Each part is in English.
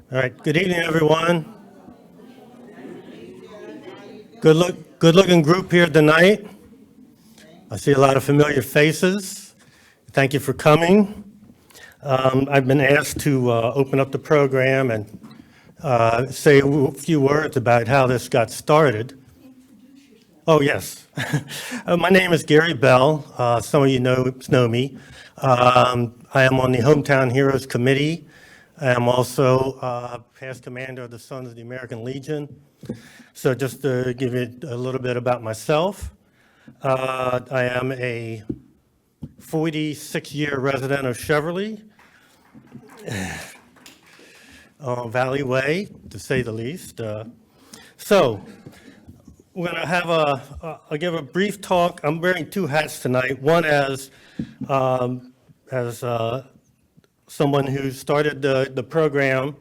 All right, good evening, everyone. Good looking group here tonight. I see a lot of familiar faces. Thank you for coming. I've been asked to open up the program and say a few words about how this got started. Oh, yes. My name is Gary Bell. Some of you know me. I am on the Hometown Heroes Committee. I am also past commander of the Sons of the American Legion. So just to give you a little bit about myself, I am a 46-year resident of Cheverly, Valley Way, to say the least. So we're going to have I'll give a brief talk. I'm wearing two hats tonight. One as someone who started the program,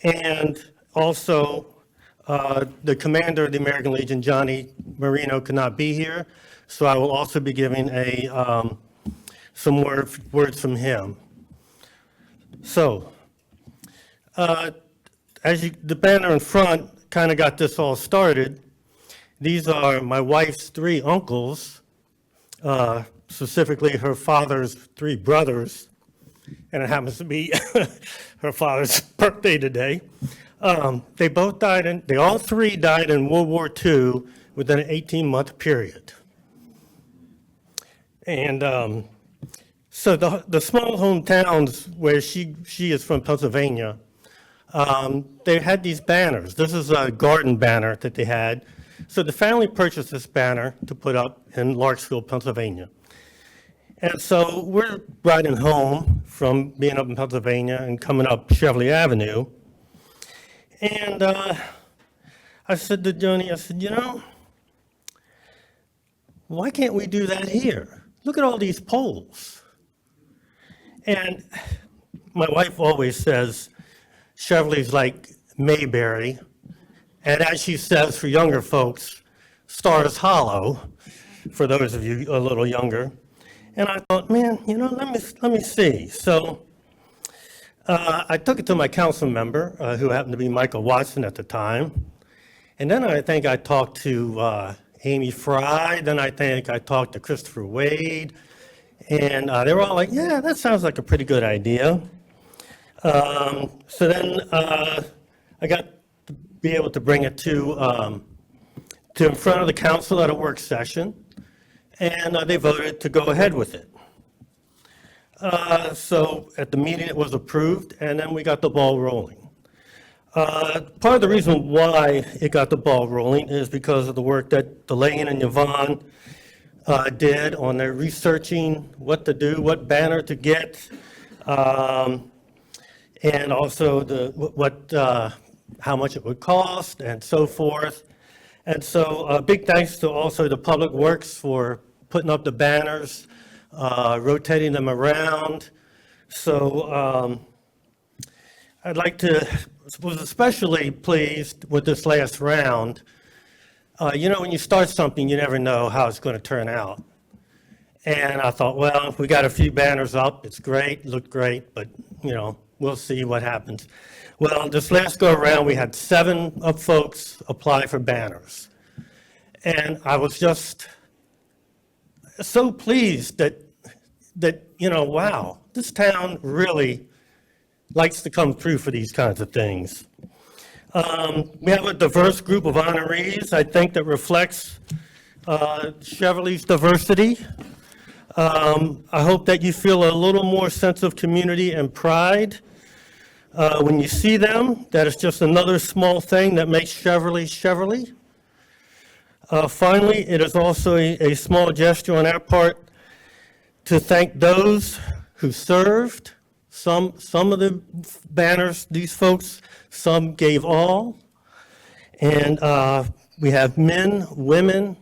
and also the commander of the American Legion, Johnny Marino, could not be here, so I will also be giving some words from him. So, the banner in front kind of got this all started. These are my wife's three uncles, specifically her father's three brothers, and it happens to be her father's birthday today. They all three died in World War II within an 18-month period. And so the small hometowns where she is from, Pennsylvania, they had these banners. This is a garden banner that they had. So the family purchased this banner to put up in Larksville, Pennsylvania. And so we're riding home from being up in Pennsylvania and coming up Cheverly Avenue. And I said to Joni, I said, why can't we do that here? Look at all these poles. And my wife always says, Cheverly's like Mayberry. And as she says for younger folks, Stars Hollow, for those of you a little younger. And I thought, man, let me see. So I took it to my council member, who happened to be Michael Watson at the time. And then I think I talked to Amy Fry. Then I think I talked to Christopher Wade. And they were all like, yeah, that sounds like a pretty good idea. So then I got to be able to bring it to in front of the council at a work session. And they voted to go ahead with it. So at the meeting, it was approved, and then we got the ball rolling. Part of the reason why it got the ball rolling is because of the work that Delane and Yvonne did on their researching what to do, what banner to get, and also how much it would cost, and so forth. And so big thanks to also the Public Works for putting up the banners, rotating them around. So was especially pleased with this last round. When you start something, you never know how it's going to turn out. And I thought, well, we got a few banners up. It's great, looked great, but, we'll see what happens. Well, this last go around, we had 7 folks apply for banners. And I was just so pleased that wow, this town really likes to come through for these kinds of things. We have a diverse group of honorees, I think, that reflects Cheverly's diversity. I hope that you feel a little more sense of community and pride when you see them, that it's just another small thing that makes Cheverly Cheverly. Finally, it is also a small gesture on our part to thank those who served. Some of the banners, these folks, some gave all. And we have men, women,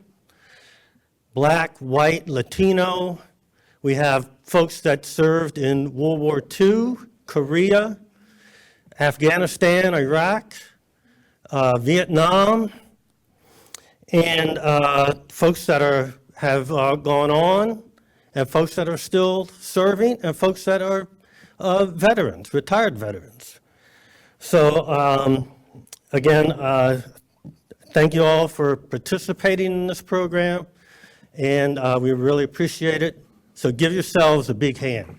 Black, white, Latino. We have folks that served in World War II, Korea, Afghanistan, Iraq, Vietnam, and folks that have gone on, and folks that are still serving, and folks that are veterans, retired veterans. So again, thank you all for participating in this program, and we really appreciate it. So give yourselves a big hand.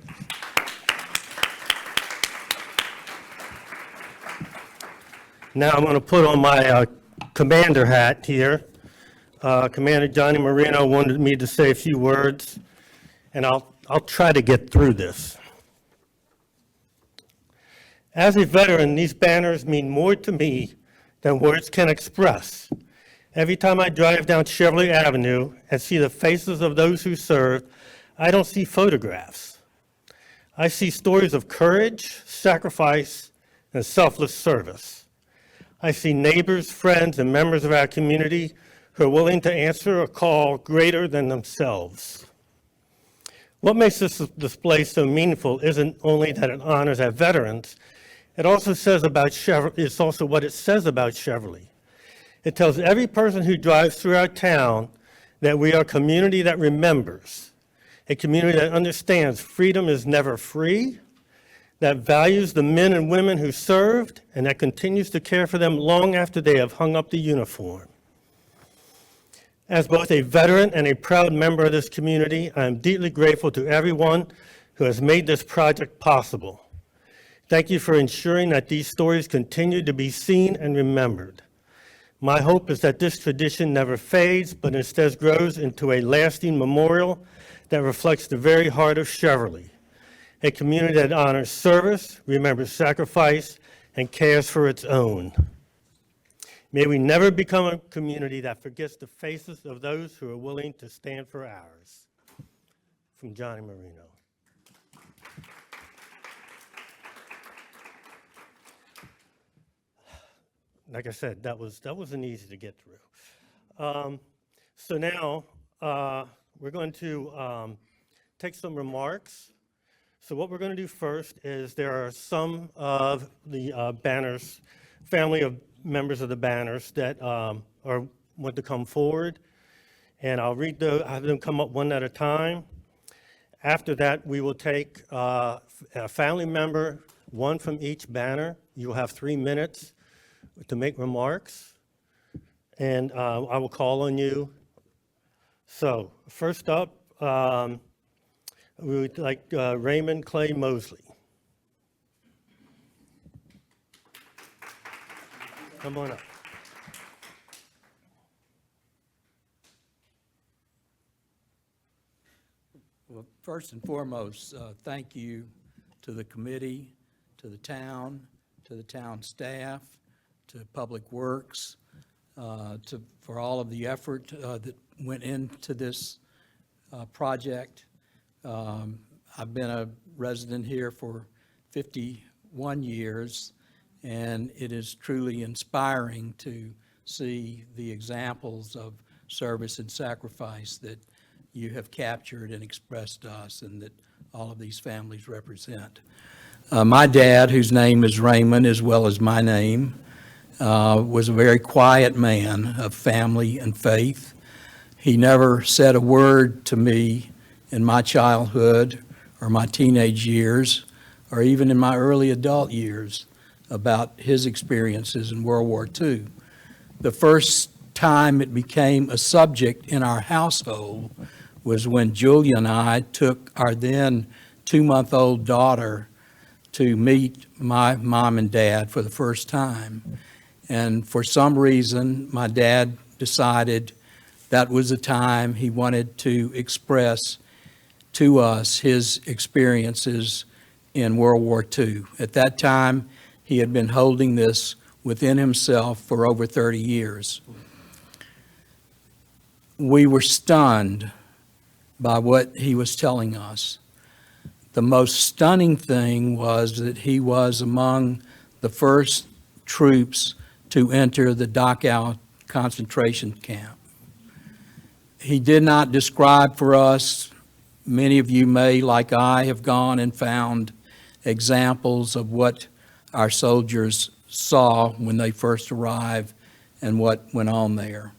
Now I'm going to put on my commander hat here. Commander Johnny Marino wanted me to say a few words, and I'll try to get through this. As a veteran, these banners mean more to me than words can express. Every time I drive down Chevrolet Avenue and see the faces of those who served, I don't see photographs. I see stories of courage, sacrifice, and selfless service. I see neighbors, friends, and members of our community who are willing to answer a call greater than themselves. What makes this display so meaningful isn't only that it honors our veterans, it's also what it says about Chevrolet. It tells every person who drives through our town that we are a community that remembers, a community that understands freedom is never free, that values the men and women who served, and that continues to care for them long after they have hung up the uniform. As both a veteran and a proud member of this community, I am deeply grateful to everyone who has made this project possible. Thank you for ensuring that these stories continue to be seen and remembered. My hope is that this tradition never fades, but instead grows into a lasting memorial that reflects the very heart of Chevrolet, a community that honors service, remembers sacrifice, and cares for its own. May we never become a community that forgets the faces of those who are willing to stand for ours. From Johnny Marino. Like I said, that wasn't easy to get through. So now we're going to take some remarks. So what we're going to do first is there are some of the banners, family of members of the banners that want to come forward, and I'll have them come up one at a time. After that, we will take a family member, one from each banner. You'll have 3 minutes to make remarks, and I will call on you. So first up, we would like Raymond Clay Mosley. Come on up. Well, first and foremost, thank you to the committee, to the town staff, to Public Works, for all of the effort that went into this project. I've been a resident here for 51 years, and it is truly inspiring to see the examples of service and sacrifice that you have captured and expressed to us and that all of these families represent. My dad, whose name is Raymond as well as my name, was a very quiet man of family and faith. He never said a word to me in my childhood or my teenage years or even in my early adult years about his experiences in World War II. The first time it became a subject in our household was when Julia and I took our then 2-month-old daughter to meet my mom and dad for the first time. And for some reason, my dad decided that was the time he wanted to express to us his experiences in World War II. At that time, he had been holding this within himself for over 30 years. We were stunned by what he was telling us. The most stunning thing was that he was among the first troops to enter the Dachau concentration camp. He did not describe for us, many of you may, like I, have gone and found examples of what our soldiers saw when they first arrived and what went on there.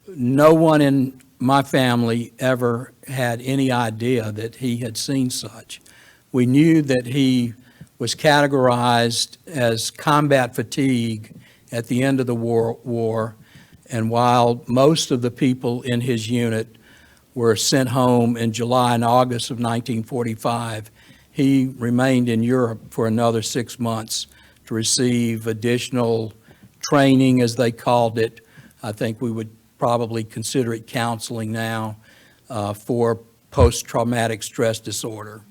No one in my family ever had any idea that he had seen such. We knew that he was categorized as combat fatigue at the end of the war, and while most of the people in his unit were sent home in July and August of 1945, he remained in Europe for another 6 months to receive additional training, as they called it. I think we would probably consider it counseling now, for post-traumatic stress disorder.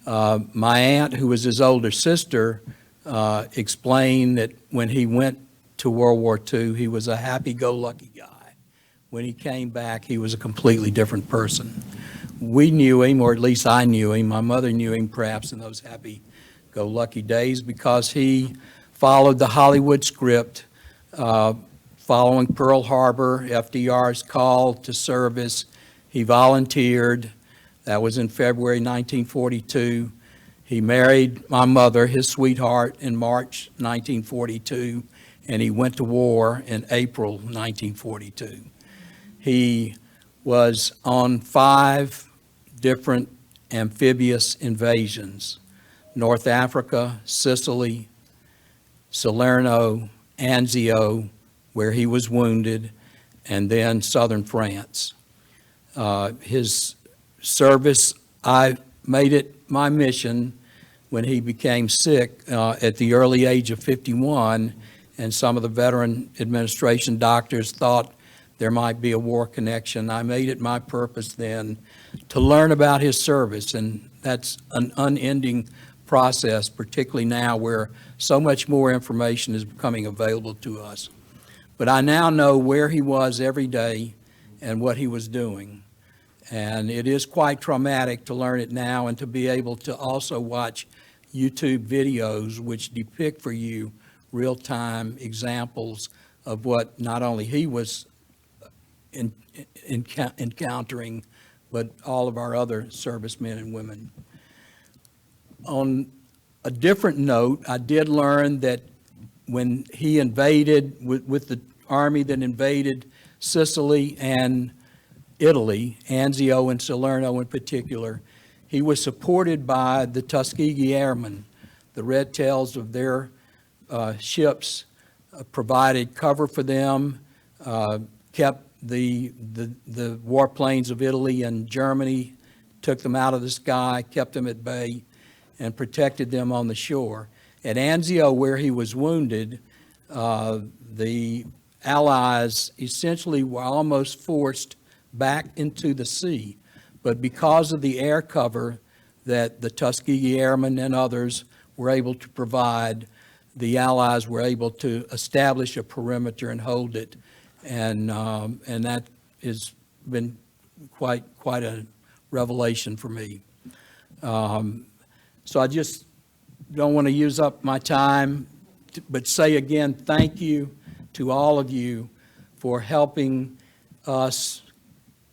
My aunt, who was his older sister, explained that when he went to World War II, he was a happy-go-lucky guy. When he came back, he was a completely different person. We knew him, or at least I knew him. My mother knew him perhaps in those happy-go-lucky days because he followed the Hollywood script, following Pearl Harbor, FDR's call to service. He volunteered. That was in February 1942. He married my mother, his sweetheart, in March 1942, and he went to war in April 1942. He was on 5 different amphibious invasions: North Africa, Sicily, Salerno, Anzio, where he was wounded, and then southern France. His service, I made it my mission when he became sick at the early age of 51, and some of the Veteran Administration doctors thought there might be a war connection. I made it my purpose then to learn about his service, and that's an unending process, particularly now where so much more information is becoming available to us. But I now know where he was every day and what he was doing. And it is quite traumatic to learn it now and to be able to also watch YouTube videos which depict for you real-time examples of what not only he was encountering, but all of our other servicemen and women. On a different note, I did learn that when he invaded with the army that invaded Sicily and Italy, Anzio and Salerno in particular, he was supported by the Tuskegee Airmen. The red tails of their ships provided cover for them, kept the warplanes of Italy and Germany, took them out of the sky, kept them at bay, and protected them on the shore. At Anzio, where he was wounded, the Allies essentially were almost forced back into the sea. But because of the air cover that the Tuskegee Airmen and others were able to provide, the Allies were able to establish a perimeter and hold it. And that has been quite a revelation for me. So I just don't want to use up my time, but say again, thank you to all of you for helping us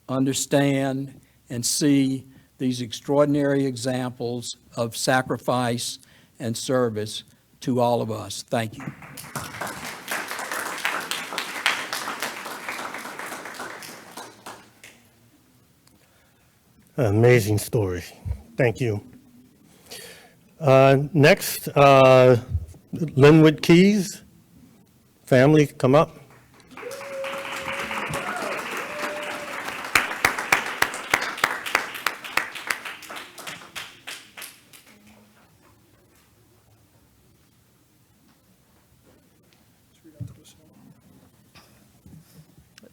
understand and see these extraordinary examples of sacrifice and service to all of us. Thank you. Amazing story. Thank you. Next, Linwood Keys. Family, come up.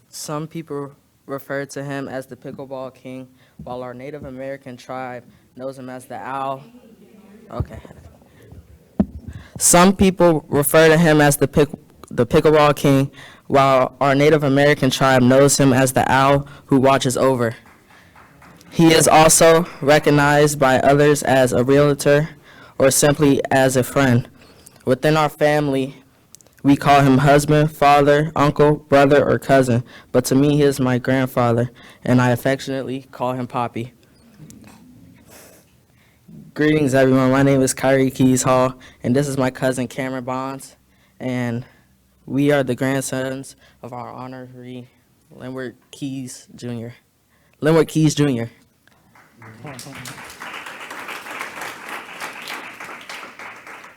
Some people refer to him as the Pickleball King, while our Native American tribe knows him as the Owl. Okay. Some people refer to him as the Pickleball King, while our Native American tribe knows him as the Owl who watches over. He is also recognized by others as a realtor or simply as a friend. Within our family, we call him husband, father, uncle, brother, or cousin, but to me, he is my grandfather, and I affectionately call him Poppy. Greetings, everyone. My name is Kyrie Keys Hall, and this is my cousin Cameron Bonds, and we are the grandsons of our honoree, Linwood Keys Jr. Linwood Keys Jr.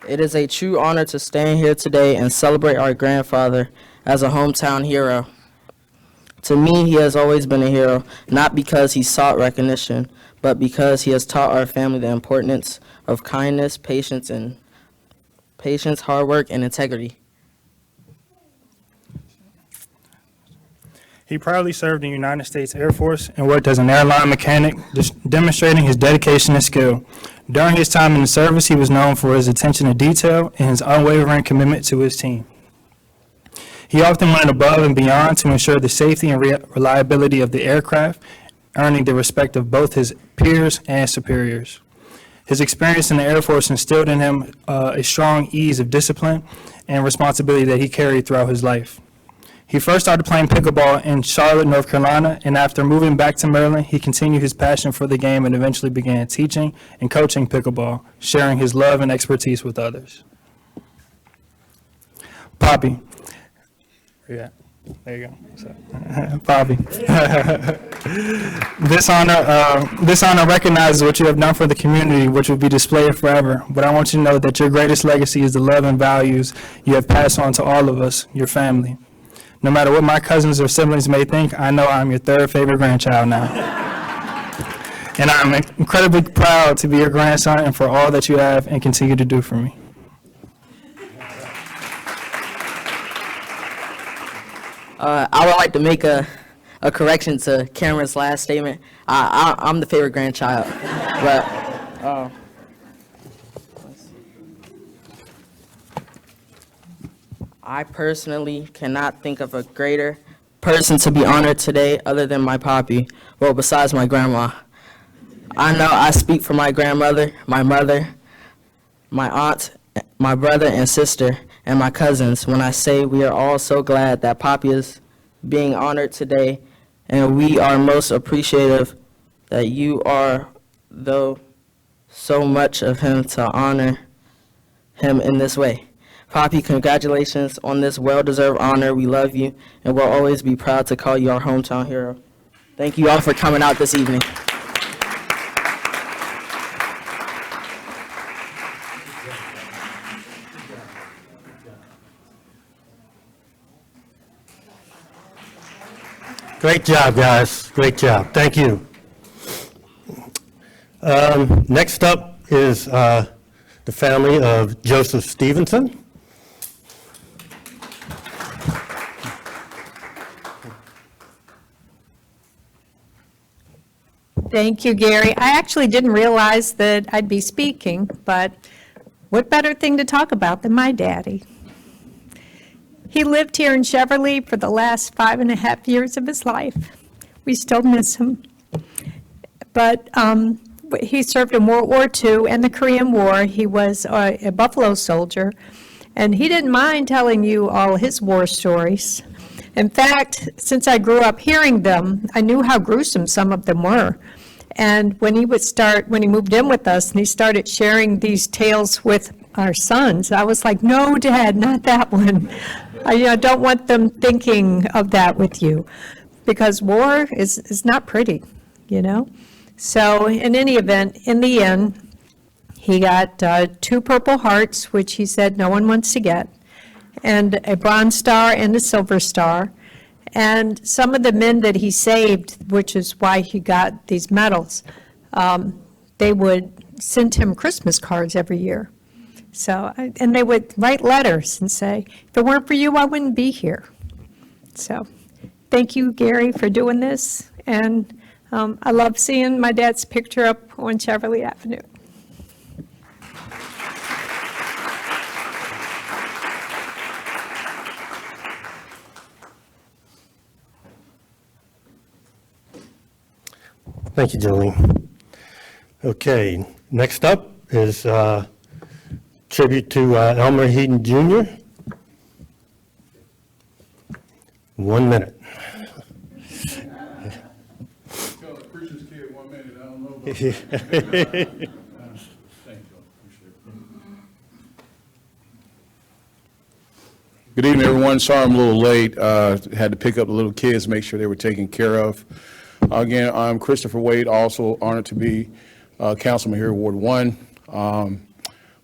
It is a true honor to stand here today and celebrate our grandfather as a hometown hero. To me, he has always been a hero, not because he sought recognition, but because he has taught our family the importance of kindness, patience, hard work, and integrity. He proudly served in the United States Air Force and worked as an airline mechanic, demonstrating his dedication and skill. During his time in the service, he was known for his attention to detail and his unwavering commitment to his team. He often went above and beyond to ensure the safety and reliability of the aircraft, earning the respect of both his peers and superiors. His experience in the Air Force instilled in him a strong ease of discipline and responsibility that he carried throughout his life. He first started playing pickleball in Charlotte, North Carolina, and after moving back to Maryland, he continued his passion for the game and eventually began teaching and coaching pickleball, sharing his love and expertise with others. Poppy. Yeah, there you go. So, Poppy. This honor recognizes what you have done for the community, which will be displayed forever. But I want you to know that your greatest legacy is the love and values you have passed on to all of us, your family. No matter what my cousins or siblings may think, I know I'm your third favorite grandchild now. And I'm incredibly proud to be your grandson and for all that you have and continue to do for me. I would like to make a correction to Cameron's last statement. I'm the favorite grandchild, but I personally cannot think of a greater person to be honored today other than my poppy, well, besides my grandma. I know I speak for my grandmother, my mother, my aunt, my brother and sister, and my cousins when I say we are all so glad that Poppy is being honored today, and we are most appreciative that you are, though, so much of him to honor him in this way. Poppy, congratulations on this well-deserved honor. We love you, and we'll always be proud to call you our hometown hero. Thank you all for coming out this evening. Great job, guys. Great job. Thank you. Next up is the family of Joseph Stevenson. Thank you, Gary. I actually didn't realize that I'd be speaking, but what better thing to talk about than my daddy? He lived here in Cheverly for the last 5.5 years of his life. We still miss him. But he served in World War II and the Korean War. He was a Buffalo soldier, and he didn't mind telling you all his war stories. In fact, since I grew up hearing them, I knew how gruesome some of them were. And when he moved in with us and he started sharing these tales with our sons, I was like, no, Dad, not that one. I don't want them thinking of that with you, because war is not pretty, you know? So in any event, in the end, he got 2 Purple Hearts, which he said no one wants to get, and a Bronze Star and a Silver Star. And some of the men that he saved, which is why he got these medals, they would send him Christmas cards every year. So, and they would write letters and say, if it weren't for you, I wouldn't be here. So, thank you, Gary, for doing this. And I love seeing my dad's picture up on Cheverly Avenue. Thank you, Jolene. Okay, next up is tribute to Elmer Heaton Jr. 1 minute. Tell a preacher's kid 1 minute, I don't know about that. Thank you, appreciate it. Good evening, everyone. Sorry I'm a little late. Had to pick up the little kids, make sure they were taken care of. Again, I'm Christopher Wade, also honored to be councilman here, Ward 1.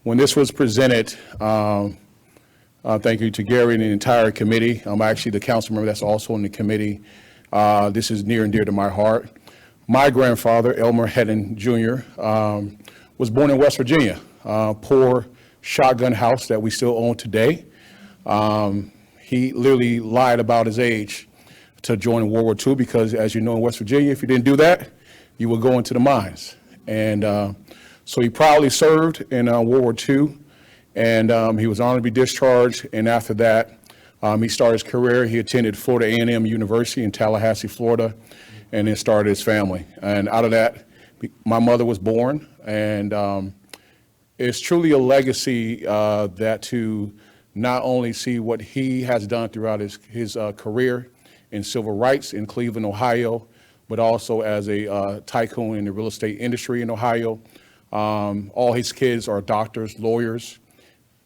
when this was presented, thank you to Gary and the entire committee. I'm actually the council member that's also in the committee. This is near and dear to my heart. My grandfather, Elmer Hedden Jr., was born in West Virginia, poor shotgun house that we still own today. He literally lied about his age to join World War II because, as you know, in West Virginia, if you didn't do that, you would go into the mines. And so he proudly served in World War II, and he was honorably discharged. And after that, he started his career. He attended Florida A&M University in Tallahassee, Florida, and then started his family. And out of that, my mother was born, and it's truly a legacy that to not only see what he has done throughout his career in civil rights in Cleveland, Ohio, but also as a tycoon in the real estate industry in Ohio. All his kids are doctors, lawyers.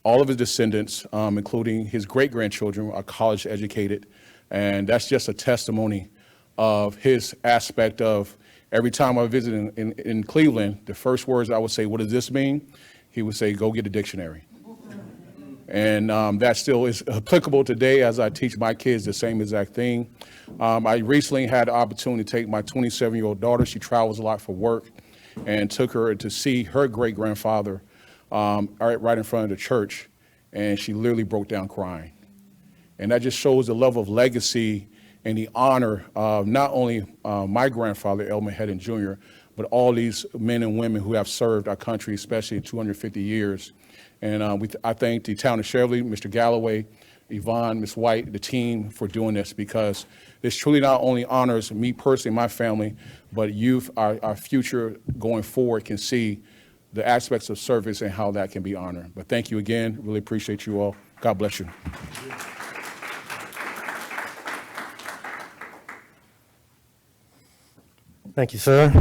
All of his descendants, including his great-grandchildren, are college educated. And that's just a testimony of his aspect of every time I visit in Cleveland, the first words I would say, "What does this mean?" He would say, "Go get a dictionary." And that still is applicable today as I teach my kids the same exact thing. I recently had the opportunity to take my 27-year-old daughter. She travels a lot for work, and took her to see her great-grandfather right in front of the church, and she literally broke down crying. And that just shows the level of legacy and the honor of not only my grandfather, Elmer Hedden Jr., but all these men and women who have served our country, especially in 250 years. And I thank the town of Cheverly, Mr. Galloway, Yvonne, Ms. White, the team for doing this, because this truly not only honors me personally, my family, but youth, our future going forward can see the aspects of service and how that can be honored. But thank you again. Really appreciate you all. God bless you. Thank you, sir.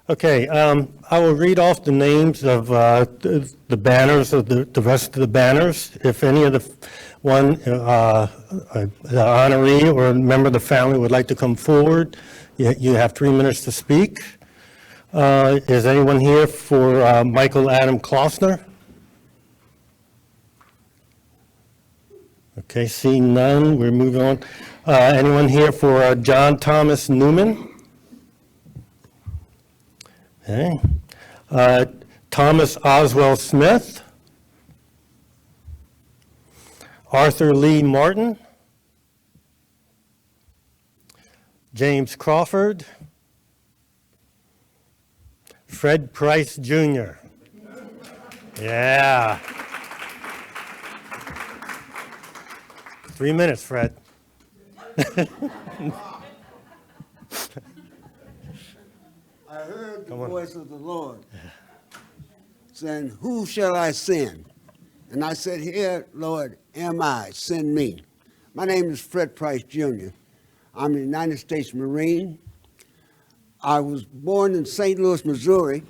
Okay, I will read off the names of the banners, of the rest of the banners. If any of the honoree or a member of the family would like to come forward, you have 3 minutes to speak. Is anyone here for Michael Adam Klossner? Okay, seeing none, we're moving on. Anyone here for John Thomas Newman? Okay. Thomas Oswell Smith? Arthur Lee Martin? James Crawford? Fred Price Jr. Yeah. 3 minutes, Fred. I heard the voice of the Lord saying, "Who shall I send?" And I said, "Here, Lord, am I, send me." My name is Fred Price Jr. I'm a United States Marine. I was born in St. Louis, Missouri.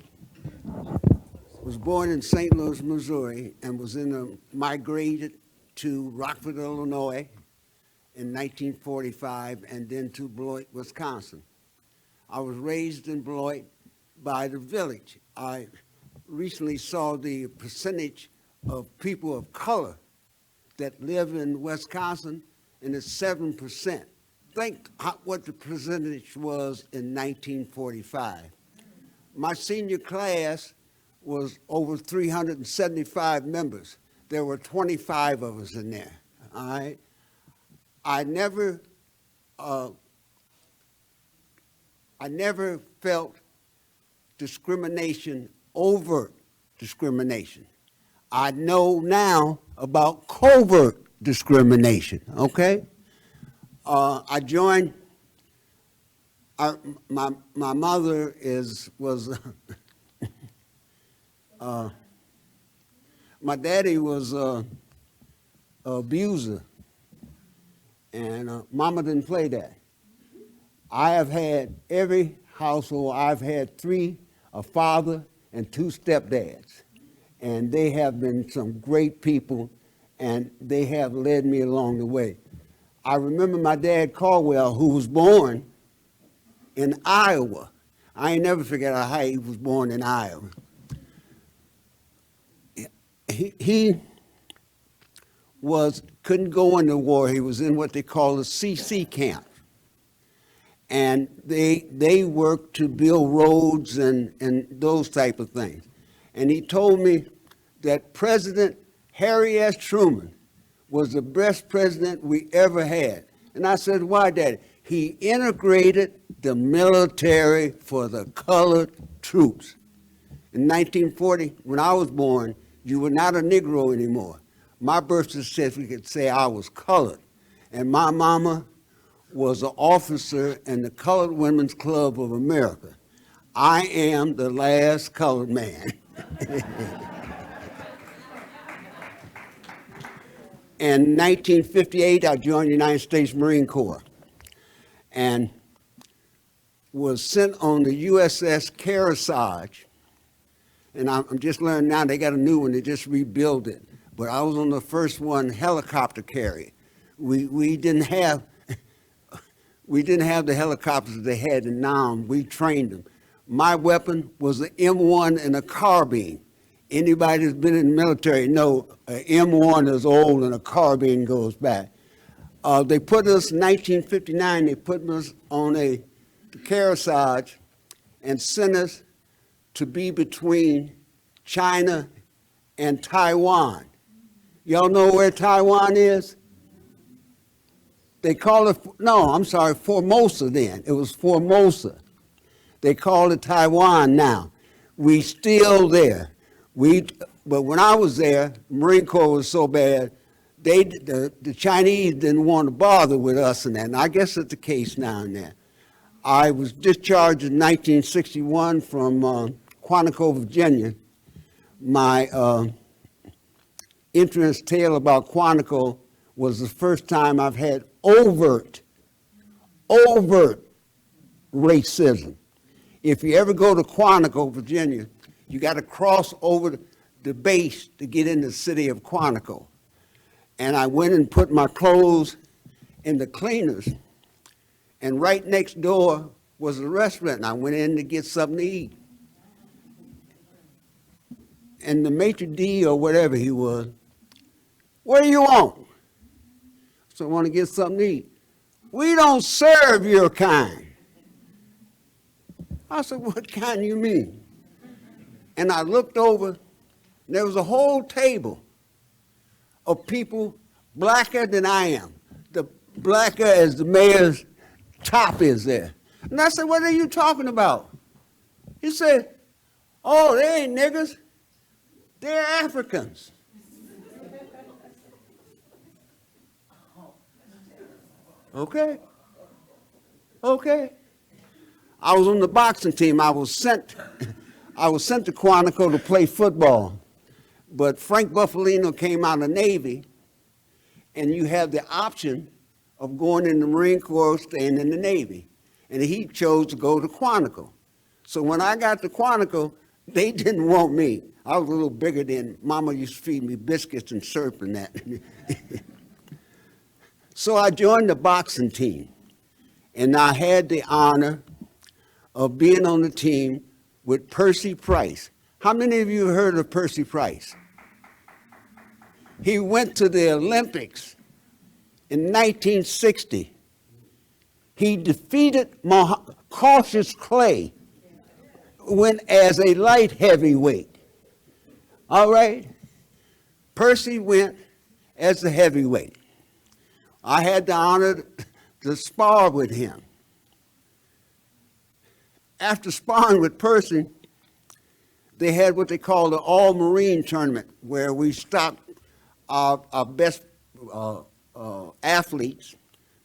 And migrated to Rockford, Illinois in 1945, and then to Beloit, Wisconsin. I was raised in Beloit by the village. I recently saw the percentage of people of color that live in Wisconsin, and it's 7%. Think what the percentage was in 1945. My senior class was over 375 members. There were 25 of us in there, all right? I never felt discrimination, overt discrimination. I know now about covert discrimination, okay? I joined, my mother was my daddy was an abuser, and mama didn't play that. I have had every household, I've had a father and 2 stepdads, and they have been some great people, and they have led me along the way. I remember my dad, Caldwell, who was born in Iowa. I ain't never forget how he was born in Iowa. he couldn't go into war. He was in what they call the CC camp. And they worked to build roads and those type of things. And he told me that President Harry S. Truman was the best president we ever had. And I said, why, Daddy? He integrated the military for the colored troops. In 1940, when I was born, you were not a Negro anymore. My birth certificate could say I was colored. And my mama was an officer in the Colored Women's Club of America. I am the last colored man. In 1958, I joined the United States Marine Corps and was sent on the USS Kearsarge. And I'm just learning now they got a new one, they just rebuilt it. But I was on the first one, helicopter carrier. We didn't have the helicopters they had in Nam. We trained them. My weapon was an M1 and a carbine. Anybody that's been in the military know an M1 is old and a carbine goes back. They put us in 1959. They put us on a Kearsarge and sent us to be between China and Taiwan. Y'all know where Taiwan is? They call it, no, I'm sorry, Formosa then. It was Formosa. They call it Taiwan now. We still there. But when I was there, Marine Corps was so bad, the Chinese didn't want to bother with us and that. And I guess it's the case now and then. I was discharged in 1961 from Quantico, Virginia. My interesting tale about Quantico was the first time I've had overt racism. If you ever go to Quantico, Virginia, you got to cross over the base to get in the city of Quantico. And I went and put my clothes in the cleaners, and right next door was a restaurant, and I went in to get something to eat. And the maitre d' or whatever he was, what do you want? So I want to get something to eat. We don't serve your kind. I said, what kind do you mean? And I looked over, and there was a whole table of people blacker than I am, the blacker as the mayor's top is there. And I said, what are you talking about? He said, oh, they ain't niggers, they're Africans. Okay. I was on the boxing team. I was sent to Quantico to play football. But Frank Buffalino came out of the Navy, and you have the option of going in the Marine Corps or staying in the Navy. And he chose to go to Quantico. So when I got to Quantico, they didn't want me. I was a little bigger than Mama used to feed me biscuits and syrup and that. So I joined the boxing team, and I had the honor of being on the team with Percy Price. How many of you heard of Percy Price? He went to the Olympics in 1960. He defeated Cassius Clay, went as a light heavyweight. All right? Percy went as the heavyweight. I had the honor to spar with him. After sparring with Percy, they had what they call the All-Marine Tournament, where we stopped our best athletes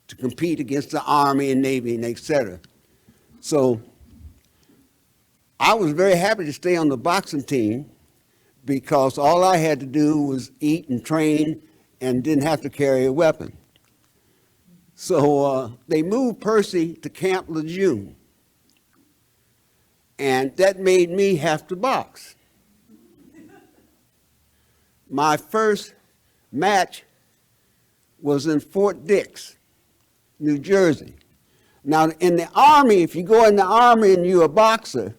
to compete against the Army and Navy and et cetera. So I was very happy to stay on the boxing team because all I had to do was eat and train and didn't have to carry a weapon. So they moved Percy to Camp Lejeune, and that made me have to box. My first match was in Fort Dix, New Jersey. Now, in the Army, if you go in the Army and you're a boxer,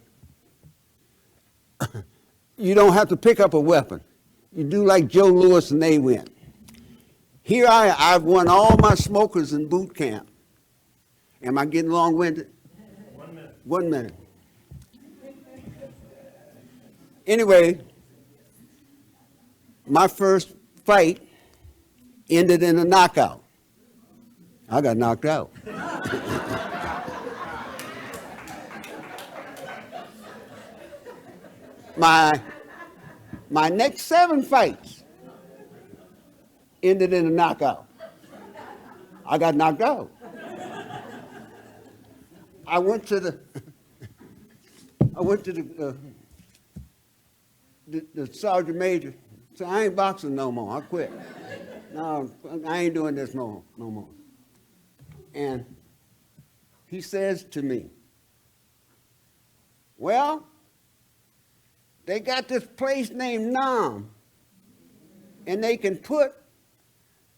you don't have to pick up a weapon. You do like Joe Louis and they went. Here I've won all my smokers in boot camp. Am I getting long-winded? 1 minute. 1 minute. Anyway, my first fight ended in a knockout. I got knocked out. My next 7 fights ended in a knockout. I got knocked out. I went to the sergeant major. Said, I ain't boxing no more. I quit. No, I ain't doing this no more. And he says to me, well, they got this place named Nam, and they can put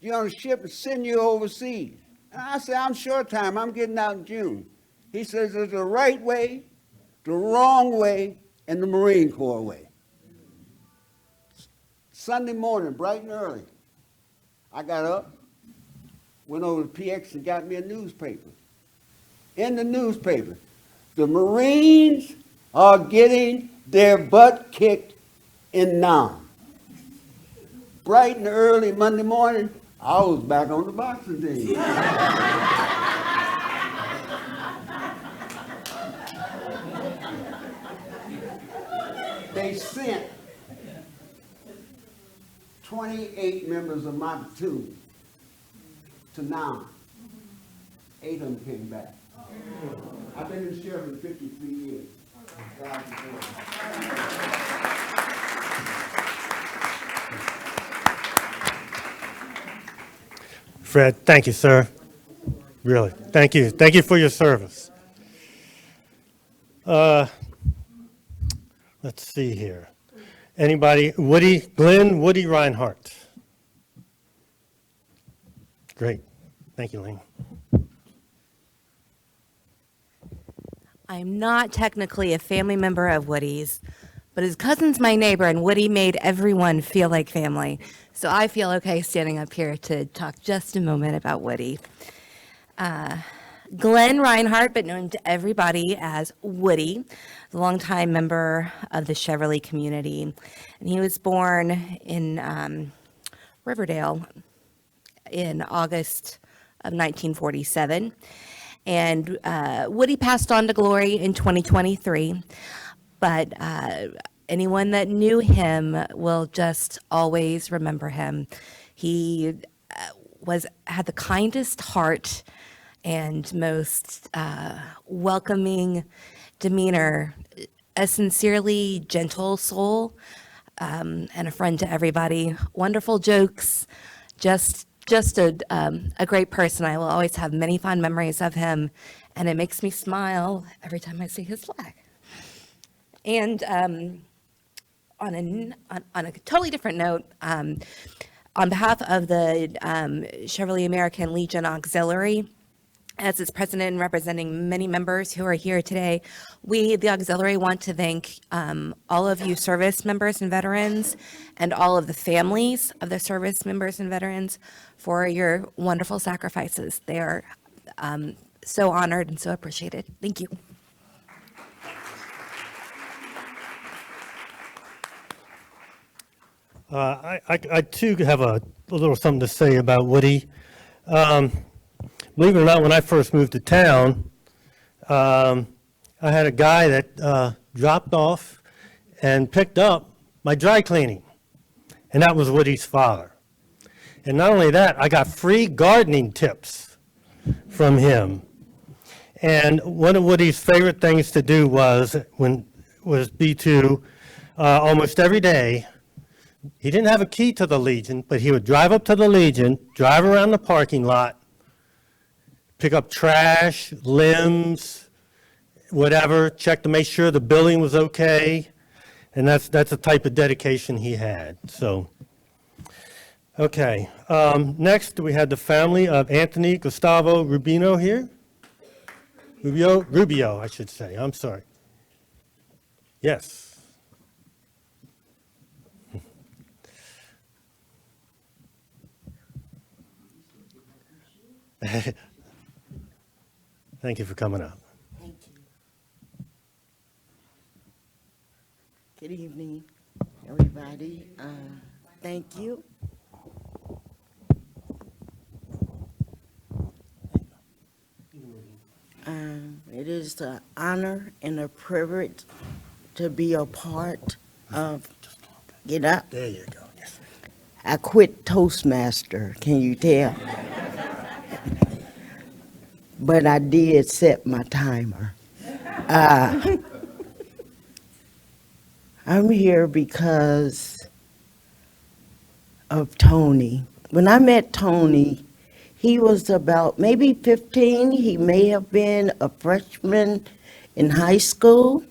you on a ship and send you overseas. And I said, I'm short time. I'm getting out in June. He says, there's the right way, the wrong way, and the Marine Corps way. Sunday morning, bright and early, I got up, went over to PX and got me a newspaper. In the newspaper, the Marines are getting their butt kicked in Nam. Bright and early Monday morning, I was back on the boxing team. They sent 28 members of my platoon to Nam. 8 of them came back. I've been in sheriff for 53 years. God is good. Fred, thank you, sir. Really, thank you. Thank you for your service. Let's see here. Anybody? Woody Reinhardt. Great. Thank you, Lane. I'm not technically a family member of Woody's, but his cousin's my neighbor, and Woody made everyone feel like family. So I feel okay standing up here to talk just a moment about Woody. Glenn Reinhardt, but known to everybody as Woody, a longtime member of the Cheverly community. And he was born in Riverdale in August of 1947. And Woody passed on to glory in 2023, but anyone that knew him will just always remember him. He had the kindest heart and most welcoming demeanor, a sincerely gentle soul, and a friend to everybody. Wonderful jokes, just a great person. I will always have many fond memories of him, and it makes me smile every time I see his flag. And on a totally different note, on behalf of the Cheverly American Legion Auxiliary, as its president and representing many members who are here today, we, the Auxiliary, want to thank all of you service members and veterans and all of the families of the service members and veterans for your wonderful sacrifices. They are so honored and so appreciated. Thank you. I too have a little something to say about Woody. Believe it or not, when I first moved to town, I had a guy that dropped off and picked up my dry cleaning, and that was Woody's father. And not only that, I got free gardening tips from him. And one of Woody's favorite things to do was be to almost every day. He didn't have a key to the Legion, but he would drive up to the Legion, drive around the parking lot, pick up trash, limbs, whatever, check to make sure the building was okay. And that's the type of dedication he had. So, okay. Next, we had the family of Anthony Gustavo Rubino here. Rubio, I should say. I'm sorry. Yes. Thank you for coming up. Thank you. Good evening, everybody. Thank you. It is an honor and a privilege to be a part of, get up, There you go. Yes. I quit Toastmaster, can you tell? But I did set my timer. I'm here because of Tony. When I met Tony, he was about maybe 15. He may have been a freshman in high school.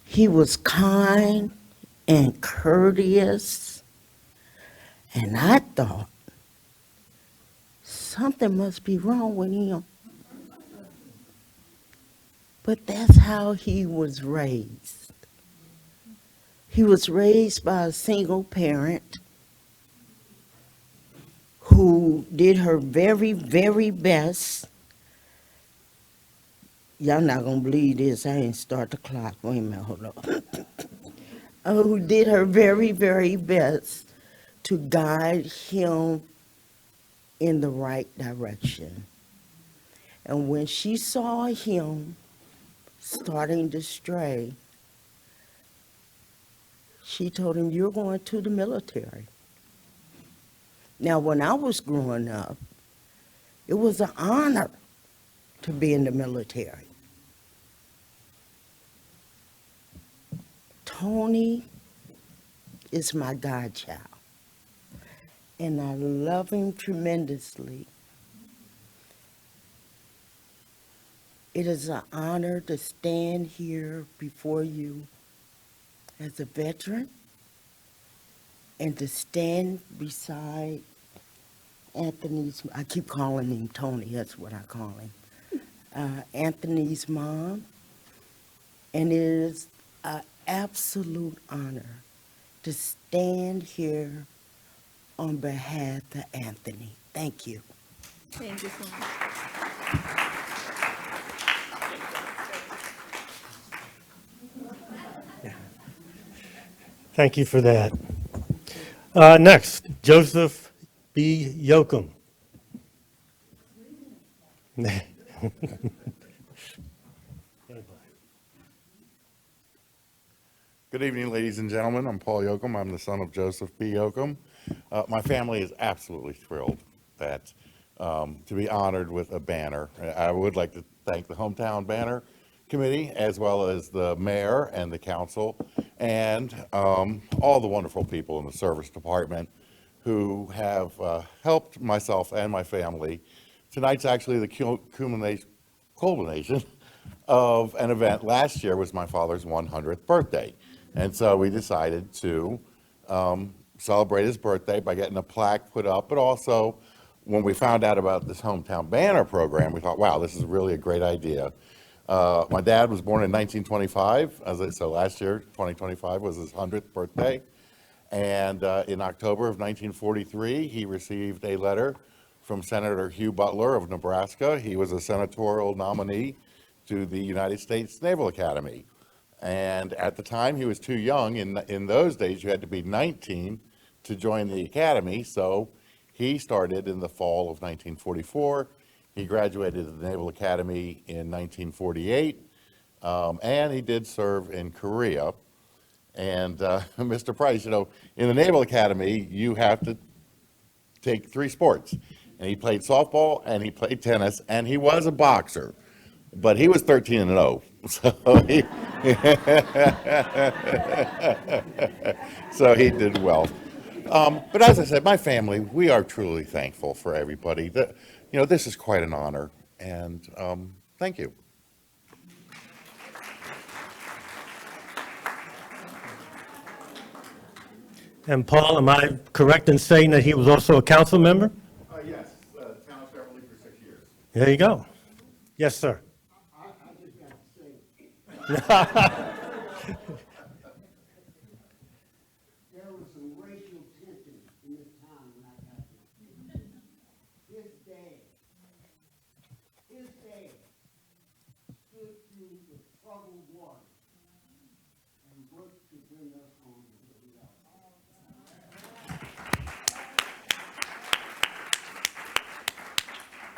He was kind and courteous. And I thought, something must be wrong with him. But that's how he was raised. He was raised by a single parent who did her very, very best. Y'all not gonna believe this, I ain't start the clock, wait a minute, hold on. Who did her very, very best to guide him in the right direction. And when she saw him starting to stray, she told him, "You're going to the military." Now, when I was growing up, it was an honor to be in the military. Tony is my godchild, and I love him tremendously. It is an honor to stand here before you as a veteran and to stand beside Anthony's, I keep calling him Tony, that's what I call him, Anthony's mom. And it is an absolute honor to stand here on behalf of Anthony. Thank you. Thank you so much. Thank you for that. Next, Joseph B. Yoakum. Good evening, ladies and gentlemen. I'm Paul Yoakum. I'm the son of Joseph B. Yoakum. My family is absolutely thrilled that to be honored with a banner. I would like to thank the Hometown Banner Committee, as well as the mayor and the council, and all the wonderful people in the service department who have helped myself and my family. Tonight's actually the culmination of an event. Last year was my father's 100th birthday. And so we decided to celebrate his birthday by getting a plaque put up, but also when we found out about this Hometown Banner program, we thought, wow, this is really a great idea. My dad was born in 1925, so last year, 2025, was his 100th birthday. And in October of 1943, he received a letter from Senator Hugh Butler of Nebraska. He was a senatorial nominee to the United States Naval Academy. And at the time, he was too young. In those days, you had to be 19 to join the academy. So he started in the fall of 1944. He graduated at the Naval Academy in 1948. And he did serve in Korea. And Mr. Price, you know, in the Naval Academy, you have to take 3 sports. And he played softball, and he played tennis, and he was a boxer. But he was 13-0. So he did well. But as I said, my family, we are truly thankful for everybody. This is quite an honor, and thank you. And Paul, am I correct in saying that he was also a council member? Yes, town of Beverly for 6 years. There you go. Yes, sir. I just got to say, there was some racial tension in this town when I got here. His dad struggle was and worked to bring us home to the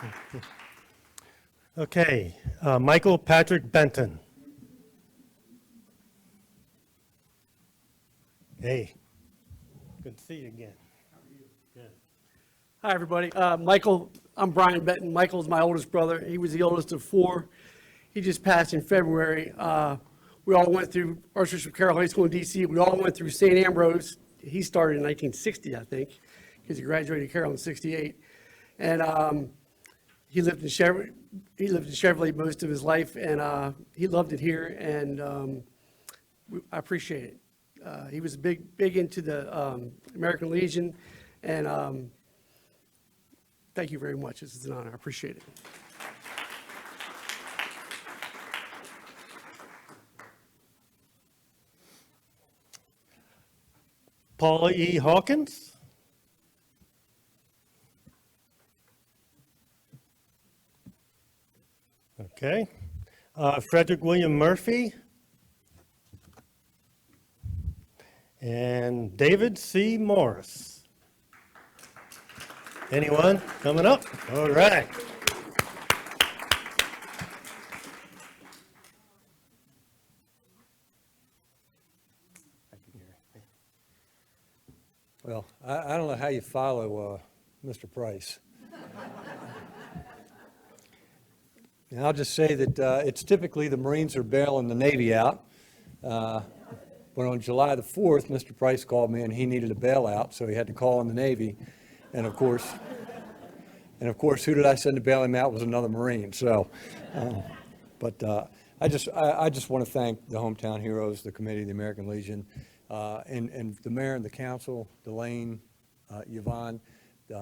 reality. Okay, Michael Patrick Benton. Hey, good to see you again. Hi, everybody. Michael, I'm Brian Benton. Michael's my oldest brother. He was the oldest of four. He just passed in February. We all went through Archbishop Carroll High School in D.C. We all went through St. Ambrose. He started in 1960, I think, because he graduated Carroll in 68. And he lived in Cheverly most of his life, and he loved it here, and I appreciate it. He was big into the American Legion, and thank you very much. This is an honor. I appreciate it. Paula E. Hawkins. Okay. Frederick William Murphy. And David C. Morris. Anyone coming up? All right. Well, I don't know how you follow Mr. Price. And I'll just say that it's typically the Marines are bailing the Navy out. But on July the 4th, Mr. Price called me and he needed a bailout, so he had to call on the Navy. And of course, who did I send to bail him out was another Marine. So, I just want to thank the Hometown Heroes, the committee, the American Legion, and the mayor and the council, Delane, Yvonne.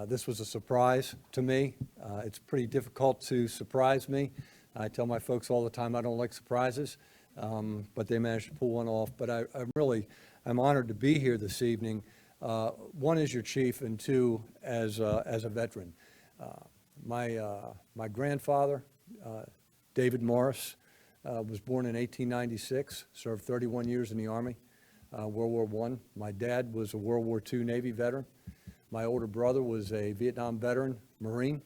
This was a surprise to me. It's pretty difficult to surprise me. I tell my folks all the time I don't like surprises, but they managed to pull one off. But I'm honored to be here this evening. One, as your chief, and two, as a veteran. My grandfather, David Morris, was born in 1896, served 31 years in the Army, World War I. My dad was a World War II Navy veteran. My older brother was a Vietnam veteran, Marine,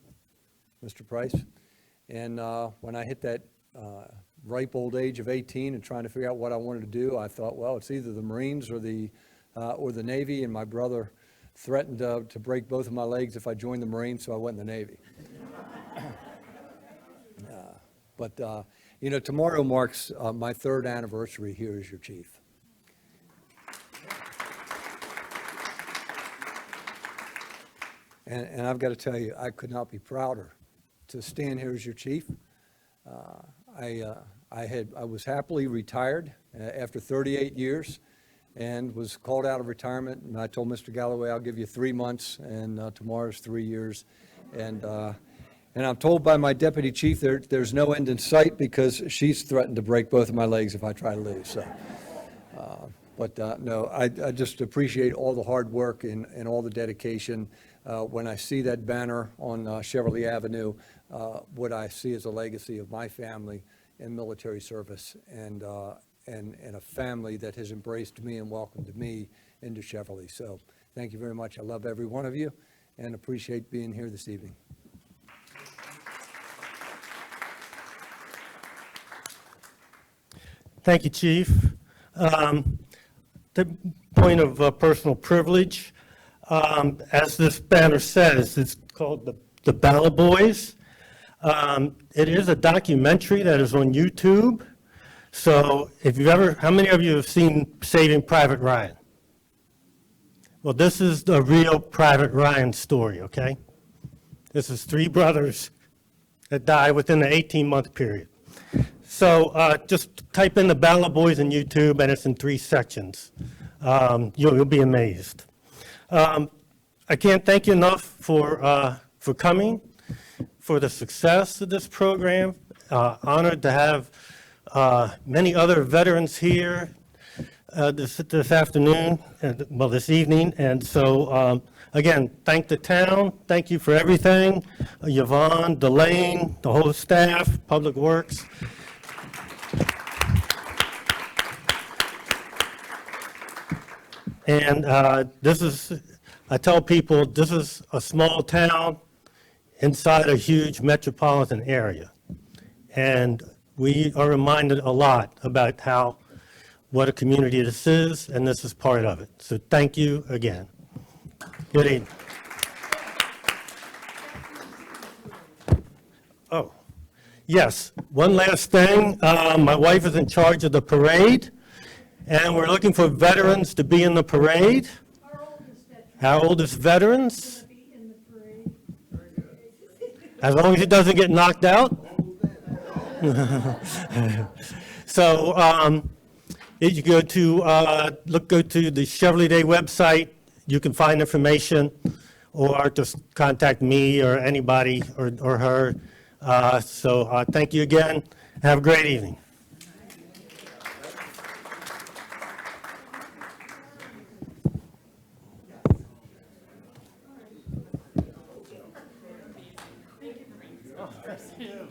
Mr. Price. And when I hit that ripe old age of 18 and trying to figure out what I wanted to do, I thought, well, it's either the Marines or the Navy, and my brother threatened to break both of my legs if I joined the Marines, so I went in the Navy. Tomorrow marks my 3rd anniversary here as your chief. And I've got to tell you, I could not be prouder to stand here as your chief. I was happily retired after 38 years and was called out of retirement. And I told Mr. Galloway, I'll give you 3 months, and tomorrow's 3 years. And I'm told by my deputy chief there's no end in sight because she's threatened to break both of my legs if I try to leave. So, no, I just appreciate all the hard work and all the dedication. When I see that banner on Cheverly Avenue, what I see is a legacy of my family in military service and a family that has embraced me and welcomed me into Cheverly. So thank you very much. I love every one of you and appreciate being here this evening. Thank you, Chief. The point of personal privilege, as this banner says, it's called the Bala Boys. It is a documentary that is on YouTube. So how many of you have seen Saving Private Ryan? Well, this is the real Private Ryan story, okay? This is 3 brothers that died within the 18-month period. So just type in the Bala Boys in YouTube, and it's in 3 sections. You'll be amazed. I can't thank you enough for coming, for the success of this program. Honored to have many other veterans here this afternoon, this evening. And so, again, thank the town. Thank you for everything. Yvonne, Delane, the whole staff, Public Works. And I tell people, this is a small town inside a huge metropolitan area. And we are reminded a lot about what a community this is, and this is part of it. So thank you again. Good evening. Oh, yes, one last thing. My wife is in charge of the parade, and we're looking for veterans to be in the parade. Our oldest veterans. As long as he doesn't get knocked out. So if you go to the Chevrolet Day website, you can find information, or just contact me or anybody or her. So thank you again. Have a great evening. Thank you.